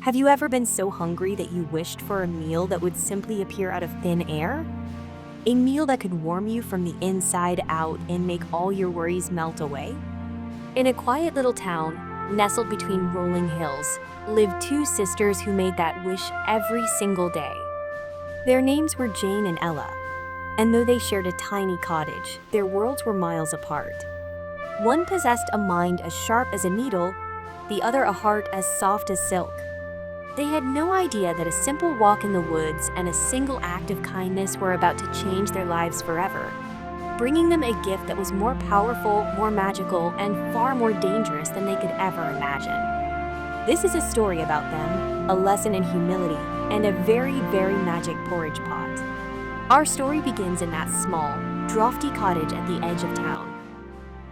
Have you ever been so hungry that you wished for a meal that would simply appear out of thin air? A meal that could warm you from the inside out and make all your worries melt away? In a quiet little town, nestled between rolling hills, lived two sisters who made that wish every single day. Their names were Jane and Ella, and though they shared a tiny cottage, their worlds were miles apart. One possessed a mind as sharp as a needle, the other a heart as soft as silk. They had no idea that a simple walk in the woods and a single act of kindness were about to change their lives forever, bringing them a gift that was more powerful, more magical, and far more dangerous than they could ever imagine. This is a story about them, a lesson in humility, and a very, very magic porridge pot. Our story begins in that small, drafty cottage at the edge of town.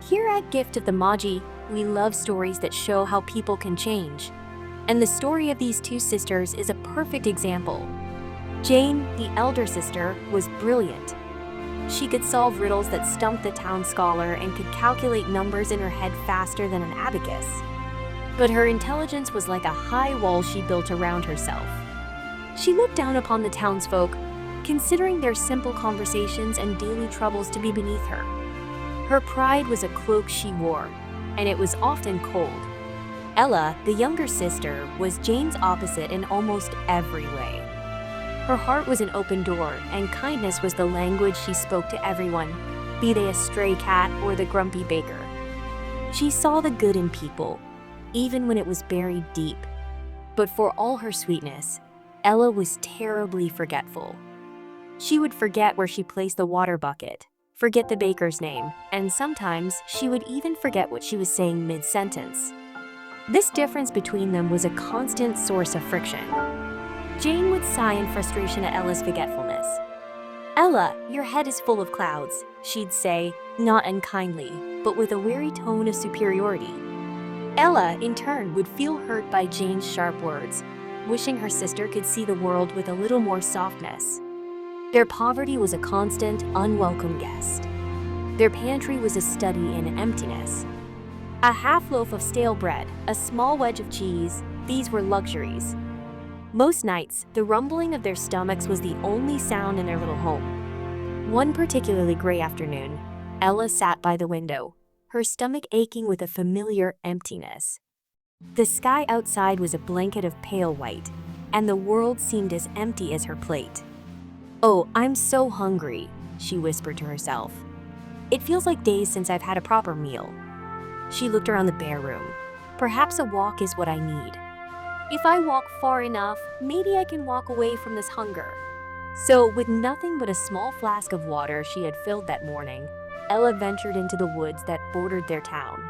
Here at Gift of the Magi, we love stories that show how people can change. And the story of these two sisters is a perfect example. Jane, the elder sister, was brilliant. She could solve riddles that stumped the town scholar and could calculate numbers in her head faster than an abacus. But her intelligence was like a high wall she built around herself. She looked down upon the townsfolk, considering their simple conversations and daily troubles to be beneath her. Her pride was a cloak she wore, and it was often cold. Ella, the younger sister, was Jane's opposite in almost every way. Her heart was an open door, and kindness was the language she spoke to everyone, be they a stray cat or the grumpy baker. She saw the good in people, even when it was buried deep. But for all her sweetness, Ella was terribly forgetful. She would forget where she placed the water bucket, forget the baker's name, and sometimes she would even forget what she was saying mid-sentence. This difference between them was a constant source of friction. Jane would sigh in frustration at Ella's forgetfulness. "Ella, your head is full of clouds," she'd say, not unkindly, but with a weary tone of superiority. Ella, in turn, would feel hurt by Jane's sharp words, wishing her sister could see the world with a little more softness. Their poverty was a constant, unwelcome guest. Their pantry was a study in emptiness. A half loaf of stale bread, a small wedge of cheese, these were luxuries. Most nights, the rumbling of their stomachs was the only sound in their little home. One particularly gray afternoon, Ella sat by the window, her stomach aching with a familiar emptiness. The sky outside was a blanket of pale white, and the world seemed as empty as her plate. "Oh, I'm so hungry," she whispered to herself. "It feels like days since I've had a proper meal." She looked around the bare room. Perhaps a walk is what I need. If I walk far enough, maybe I can walk away from this hunger. So, with nothing but a small flask of water she had filled that morning, Ella ventured into the woods that bordered their town.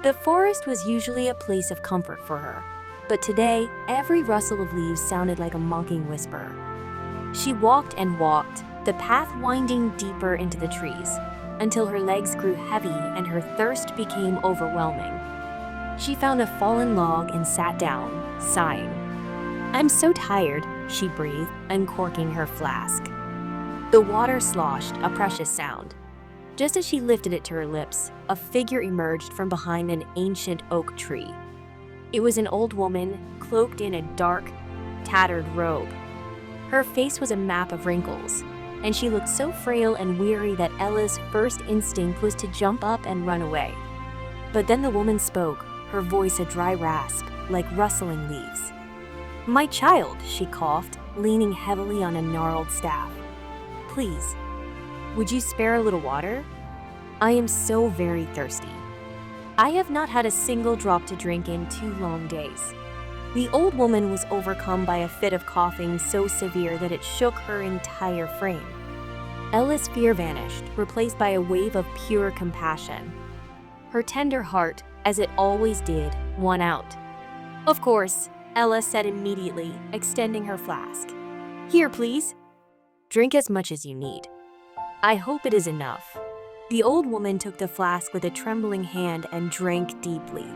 The forest was usually a place of comfort for her, but today, every rustle of leaves sounded like a mocking whisper. She walked and walked, the path winding deeper into the trees, until her legs grew heavy and her thirst became overwhelming. She found a fallen log and sat down, sighing. "I'm so tired," she breathed, uncorking her flask. The water sloshed, a precious sound. Just as she lifted it to her lips, a figure emerged from behind an ancient oak tree. It was an old woman, cloaked in a dark, tattered robe. Her face was a map of wrinkles, and she looked so frail and weary that Ella's first instinct was to jump up and run away. But then the woman spoke, her voice a dry rasp, like rustling leaves. "My child," she coughed, leaning heavily on a gnarled staff. "Please, would you spare a little water? I am so very thirsty. I have not had a single drop to drink in 2 long days." The old woman was overcome by a fit of coughing so severe that it shook her entire frame. Ella's fear vanished, replaced by a wave of pure compassion. Her tender heart, as it always did, won out. "Of course," Ella said immediately, extending her flask. "Here, please. Drink as much as you need. I hope it is enough." The old woman took the flask with a trembling hand and drank deeply.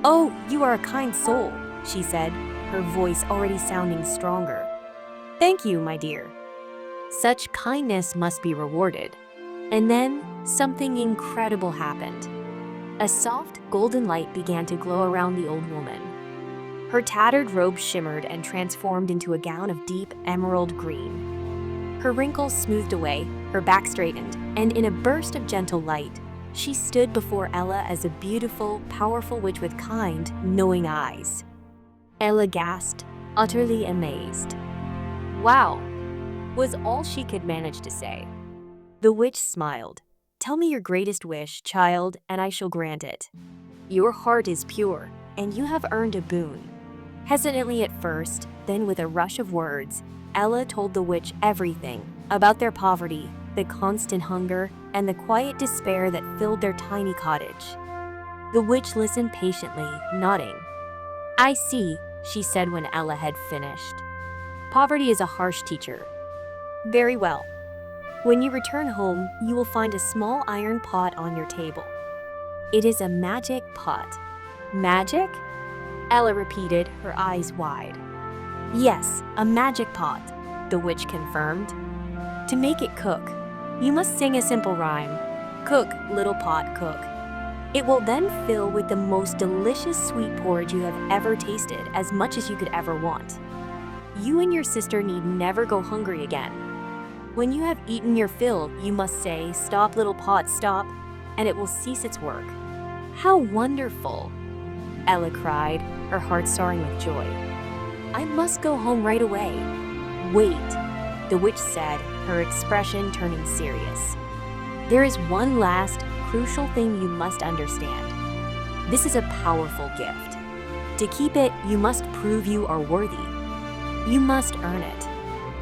"Oh, you are a kind soul," she said, her voice already sounding stronger. "Thank you, my dear. Such kindness must be rewarded." And then, something incredible happened. A soft, golden light began to glow around the old woman. Her tattered robe shimmered and transformed into a gown of deep emerald green. Her wrinkles smoothed away, her back straightened, and in a burst of gentle light, she stood before Ella as a beautiful, powerful witch with kind, knowing eyes. Ella gasped, utterly amazed. "Wow," was all she could manage to say. The witch smiled. "Tell me your greatest wish, child, and I shall grant it. Your heart is pure, and you have earned a boon." Hesitantly at first, then with a rush of words, Ella told the witch everything about their poverty, the constant hunger, and the quiet despair that filled their tiny cottage. The witch listened patiently, nodding. "I see," she said when Ella had finished. "Poverty is a harsh teacher. Very well. When you return home, you will find a small iron pot on your table. It is a magic pot." "Magic?" Ella repeated, her eyes wide. "Yes, a magic pot," the witch confirmed. "To make it cook, you must sing a simple rhyme. Cook, little pot, cook. It will then fill with the most delicious sweet porridge you have ever tasted, as much as you could ever want. You and your sister need never go hungry again. When you have eaten your fill, you must say, 'Stop, little pot, stop,' and it will cease its work." "How wonderful!" Ella cried, her heart soaring with joy. "I must go home right away." "Wait," the witch said, her expression turning serious. "There is one last, crucial thing you must understand. This is a powerful gift. To keep it, you must prove you are worthy. You must earn it.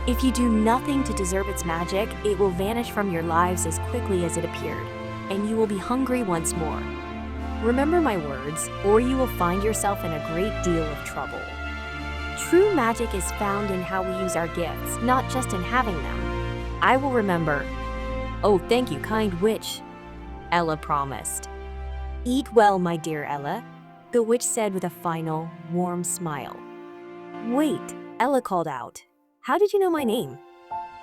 If you do nothing to deserve its magic, it will vanish from your lives as quickly as it appeared, and you will be hungry once more. Remember my words, or you will find yourself in a great deal of trouble. True magic is found in how we use our gifts, not just in having them. I will remember." "Oh, thank you, kind witch," Ella promised. "Eat well, my dear Ella," the witch said with a final, warm smile. "Wait," Ella called out. "How did you know my name?"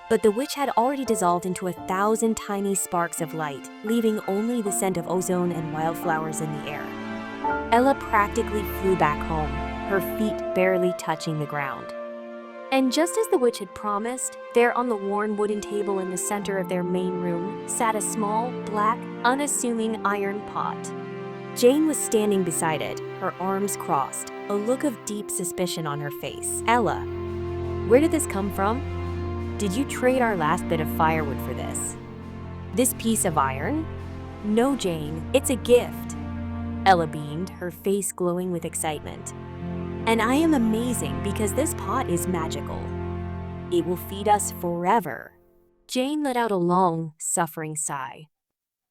But the witch had already dissolved into 1,000 tiny sparks of light, leaving only the scent of ozone and wildflowers in the air. Ella practically flew back home, her feet barely touching the ground. And just as the witch had promised, there on the worn wooden table in the center of their main room sat a small, black, unassuming iron pot. Jane was standing beside it, her arms crossed, a look of deep suspicion on her face. "Ella, where did this come from? Did you trade our last bit of firewood for this? This piece of iron?" "No, Jane, it's a gift." Ella beamed, her face glowing with excitement. "And I am amazing because this pot is magical. It will feed us forever." Jane let out a long, suffering sigh.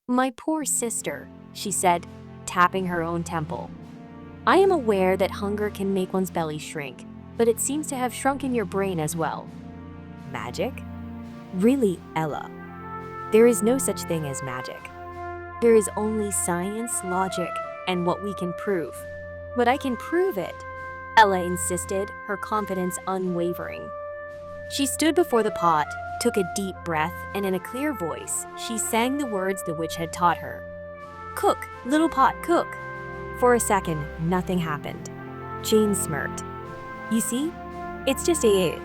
"My poor sister," she said, tapping her own temple. "I am aware that hunger can make one's belly shrink, but it seems to have shrunken your brain as well." "Magic? Really, Ella? There is no such thing as magic. There is only science, logic, and what we can prove." "But I can prove it," Ella insisted, her confidence unwavering. She stood before the pot, took a deep breath, and in a clear voice, she sang the words the witch had taught her. "Cook, little pot, cook." For a second, nothing happened. Jane smirked. "You see? It's just a..."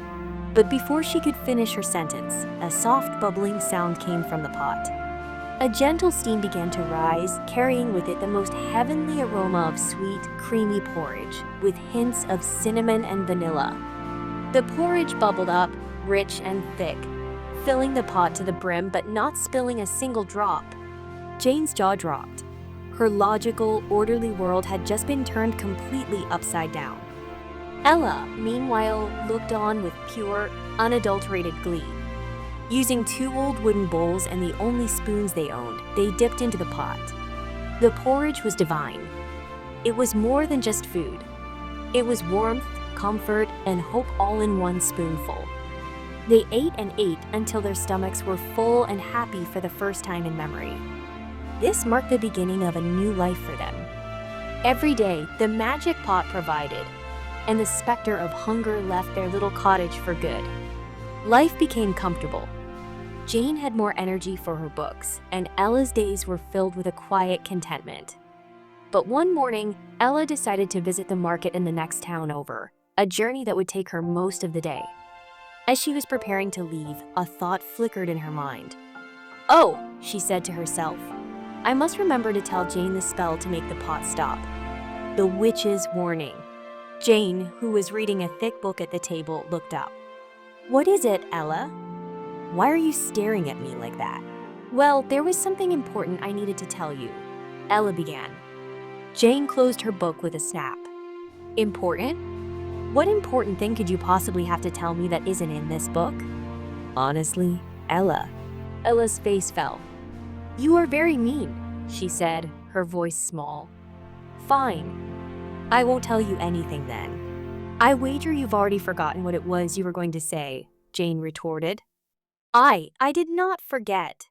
But before she could finish her sentence, a soft bubbling sound came from the pot. A gentle steam began to rise, carrying with it the most heavenly aroma of sweet, creamy porridge, with hints of cinnamon and vanilla. The porridge bubbled up, rich and thick, filling the pot to the brim but not spilling a single drop. Jane's jaw dropped. Her logical, orderly world had just been turned completely upside down. Ella, meanwhile, looked on with pure, unadulterated glee. Using 2 old wooden bowls and the only spoons they owned, they dipped into the pot. The porridge was divine. It was more than just food. It was warmth, comfort, and hope all in one spoonful. They ate and ate until their stomachs were full and happy for the first time in memory. This marked the beginning of a new life for them. Every day, the magic pot provided, and the specter of hunger left their little cottage for good. Life became comfortable. Jane had more energy for her books, and Ella's days were filled with a quiet contentment. But one morning, Ella decided to visit the market in the next town over, a journey that would take her most of the day. As she was preparing to leave, a thought flickered in her mind. "Oh," she said to herself, "I must remember to tell Jane the spell to make the pot stop." The witch's warning. Jane, who was reading a thick book at the table, looked up. "What is it, Ella? Why are you staring at me like that?" "Well, there was something important I needed to tell you," Ella began. Jane closed her book with a snap. "Important? What important thing could you possibly have to tell me that isn't in this book?" "Honestly, Ella." Ella's face fell. "You are very mean," she said, her voice small. "Fine. I won't tell you anything then." "I wager you've already forgotten what it was you were going to say," Jane retorted. I did not forget,"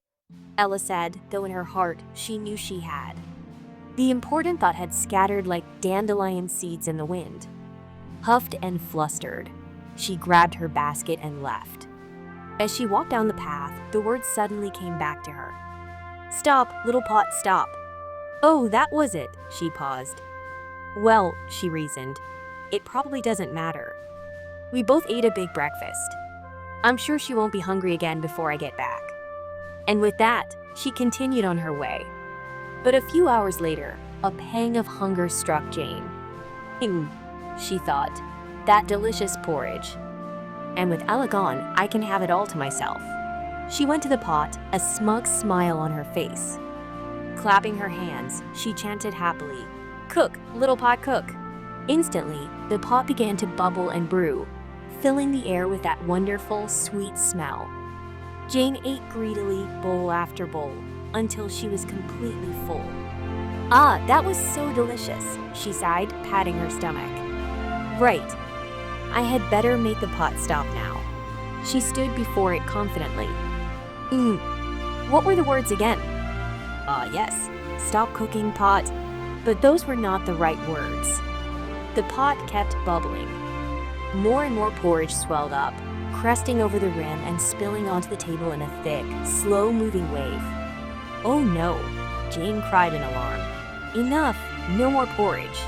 Ella said, though in her heart she knew she had. The important thought had scattered like dandelion seeds in the wind. Huffed and flustered, she grabbed her basket and left. As she walked down the path, the words suddenly came back to her. "Stop, little pot, stop." "Oh, that was it," she paused. "Well," she reasoned, "it probably doesn't matter. We both ate a big breakfast. I'm sure she won't be hungry again before I get back." And with that, she continued on her way. But a few hours later, a pang of hunger struck Jane. She thought, "that delicious porridge. And with Ella gone, I can have it all to myself." She went to the pot, a smug smile on her face. Clapping her hands, she chanted happily, "Cook, little pot, cook." Instantly, the pot began to bubble and brew, filling the air with that wonderful, sweet smell. Jane ate greedily, bowl after bowl, until she was completely full. "Ah, that was so delicious," she sighed, patting her stomach. "Right. I had better make the pot stop now." She stood before it confidently. What were the words again? Yes. Stop cooking, pot. But those were not the right words. The pot kept bubbling. More and more porridge swelled up, cresting over the rim and spilling onto the table in a thick, slow-moving wave. "Oh no," Jane cried in alarm. "Enough! No more porridge."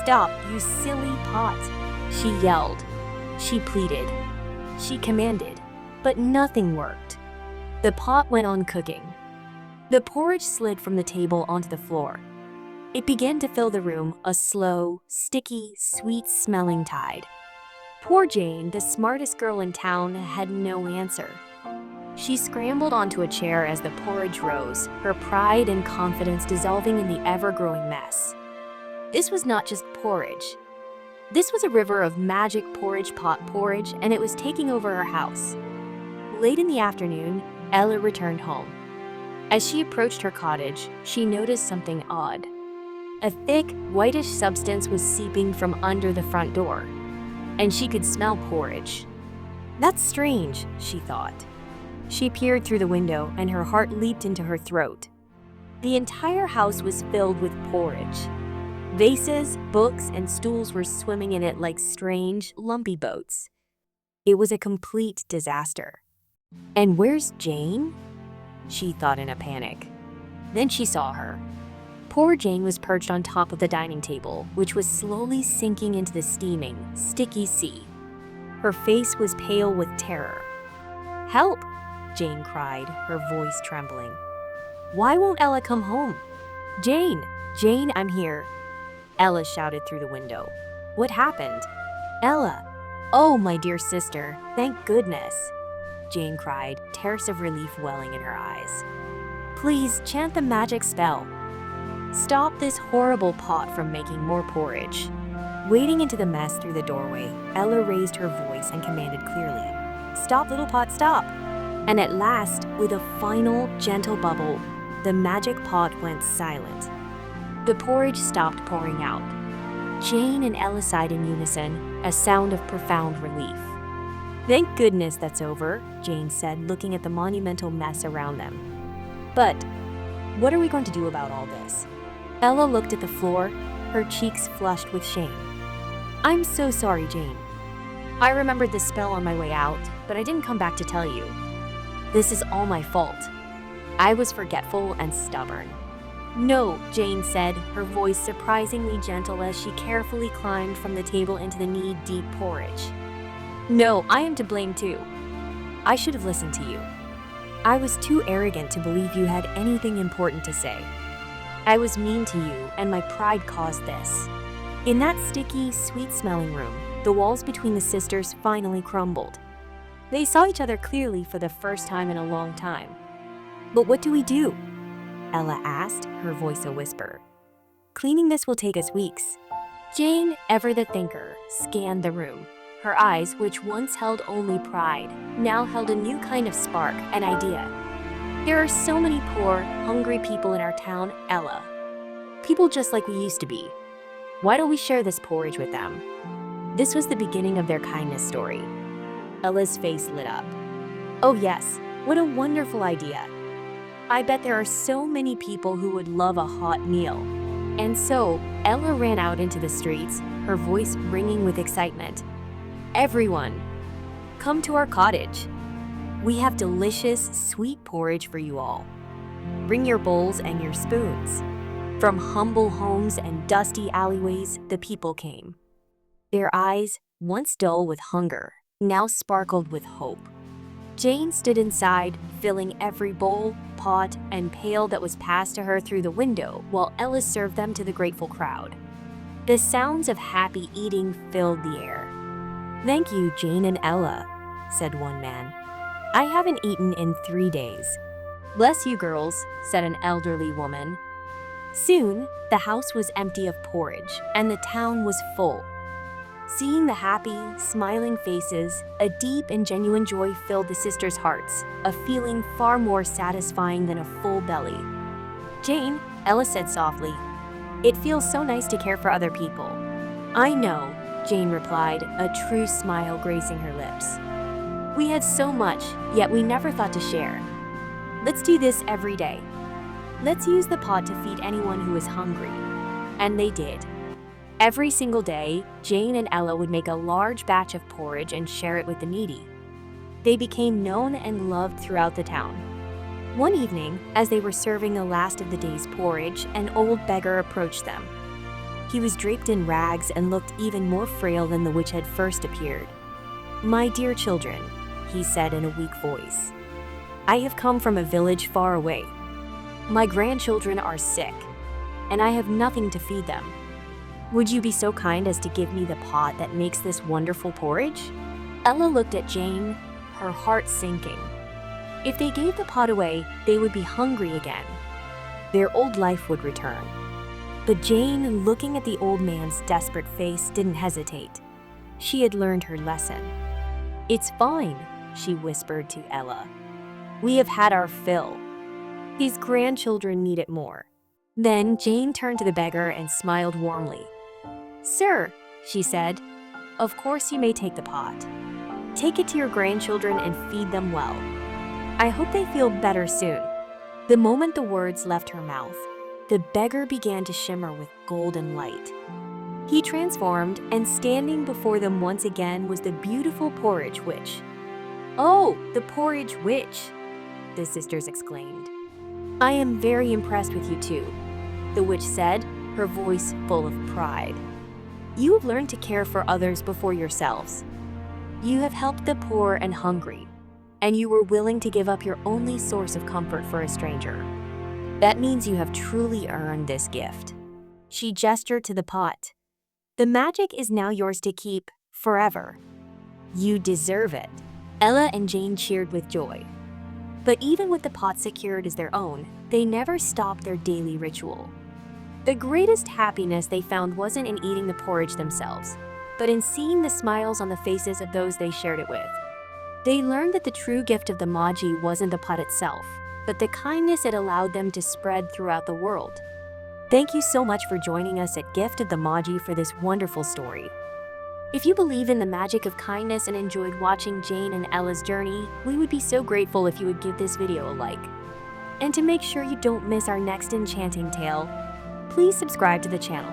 "Stop, you silly pot!" She yelled. She pleaded. She commanded. But nothing worked. The pot went on cooking. The porridge slid from the table onto the floor. It began to fill the room, a slow, sticky, sweet-smelling tide. Poor Jane, the smartest girl in town, had no answer. She scrambled onto a chair as the porridge rose, her pride and confidence dissolving in the ever-growing mess. This was not just porridge. This was a river of magic porridge pot porridge, and it was taking over her house. Late in the afternoon, Ella returned home. As she approached her cottage, she noticed something odd. A thick, whitish substance was seeping from under the front door, and she could smell porridge. "That's strange," she thought. She peered through the window, and her heart leaped into her throat. The entire house was filled with porridge. Vases, books, and stools were swimming in it like strange, lumpy boats. It was a complete disaster. "And where's Jane?" she thought in a panic. Then she saw her. Poor Jane was perched on top of the dining table, which was slowly sinking into the steaming, sticky sea. Her face was pale with terror. "Help!" Jane cried, her voice trembling. "Why won't Ella come home?" "Jane! Jane, I'm here!" Ella shouted through the window. "What happened?" "Ella! Oh, my dear sister, thank goodness!" Jane cried, tears of relief welling in her eyes. "Please chant the magic spell. Stop this horrible pot from making more porridge." Wading into the mess through the doorway, Ella raised her voice and commanded clearly, "Stop, little pot, stop!" And at last, with a final, gentle bubble, the magic pot went silent. The porridge stopped pouring out. Jane and Ella sighed in unison, a sound of profound relief. "Thank goodness that's over," Jane said, looking at the monumental mess around them. "But what are we going to do about all this?" Ella looked at the floor, her cheeks flushed with shame. "I'm so sorry, Jane. I remembered the spell on my way out, but I didn't come back to tell you. This is all my fault. I was forgetful and stubborn. "No," Jane said, her voice surprisingly gentle as she carefully climbed from the table into the knee-deep porridge. "No, I am to blame too. I should have listened to you. I was too arrogant to believe you had anything important to say. I was mean to you, and my pride caused this." In that sticky, sweet-smelling room, the walls between the sisters finally crumbled. They saw each other clearly for the first time in a long time. "But what do we do?" Ella asked, her voice a whisper. "Cleaning this will take us weeks." Jane, ever the thinker, scanned the room. Her eyes, which once held only pride, now held a new kind of spark, an idea. "There are so many poor, hungry people in our town, Ella. People just like we used to be. Why don't we share this porridge with them?" This was the beginning of their kindness story. Ella's face lit up. "Oh yes, what a wonderful idea. I bet there are so many people who would love a hot meal." And so, Ella ran out into the streets, her voice ringing with excitement. "Everyone, come to our cottage. We have delicious, sweet porridge for you all. Bring your bowls and your spoons." From humble homes and dusty alleyways, the people came. Their eyes, once dull with hunger, now sparkled with hope. Jane stood inside, filling every bowl, pot, and pail that was passed to her through the window, while Ella served them to the grateful crowd. The sounds of happy eating filled the air. "Thank you, Jane and Ella," said one man. "I haven't eaten in 3 days." "Bless you, girls," said an elderly woman. Soon, the house was empty of porridge, and the town was full. Seeing the happy, smiling faces, a deep and genuine joy filled the sisters' hearts, a feeling far more satisfying than a full belly. "Jane," Ella said softly, "it feels so nice to care for other people." "I know," Jane replied, a true smile gracing her lips. "We had so much, yet we never thought to share. Let's do this every day. Let's use the pot to feed anyone who is hungry." And they did. Every single day, Jane and Ella would make a large batch of porridge and share it with the needy. They became known and loved throughout the town. One evening, as they were serving the last of the day's porridge, an old beggar approached them. He was draped in rags and looked even more frail than the witch had first appeared. "My dear children," he said in a weak voice, "I have come from a village far away. My grandchildren are sick, and I have nothing to feed them. Would you be so kind as to give me the pot that makes this wonderful porridge?" Ella looked at Jane, her heart sinking. If they gave the pot away, they would be hungry again. Their old life would return. But Jane, looking at the old man's desperate face, didn't hesitate. She had learned her lesson. "It's fine," she whispered to Ella. "We have had our fill. His grandchildren need it more." Then Jane turned to the beggar and smiled warmly. "Sir," she said, "of course you may take the pot. Take it to your grandchildren and feed them well. I hope they feel better soon." The moment the words left her mouth, the beggar began to shimmer with golden light. He transformed, and standing before them once again was the beautiful Porridge Witch. "Oh, the Porridge Witch!" the sisters exclaimed. "I am very impressed with you too," the witch said, her voice full of pride. "You have learned to care for others before yourselves. You have helped the poor and hungry, and you were willing to give up your only source of comfort for a stranger. That means you have truly earned this gift." She gestured to the pot. "The magic is now yours to keep forever. You deserve it." Ella and Jane cheered with joy. But even with the pot secured as their own, they never stopped their daily ritual. The greatest happiness they found wasn't in eating the porridge themselves, but in seeing the smiles on the faces of those they shared it with. They learned that the true gift of the Magi wasn't the pot itself, but the kindness it allowed them to spread throughout the world. Thank you so much for joining us at Gift of the Magi for this wonderful story. If you believe in the magic of kindness and enjoyed watching Jane and Ella's journey, we would be so grateful if you would give this video a like. And to make sure you don't miss our next enchanting tale, please subscribe to the channel.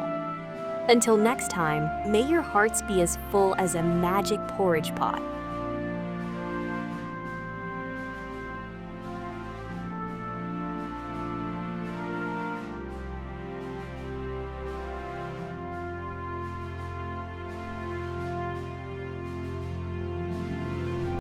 Until next time, may your hearts be as full as a magic porridge pot.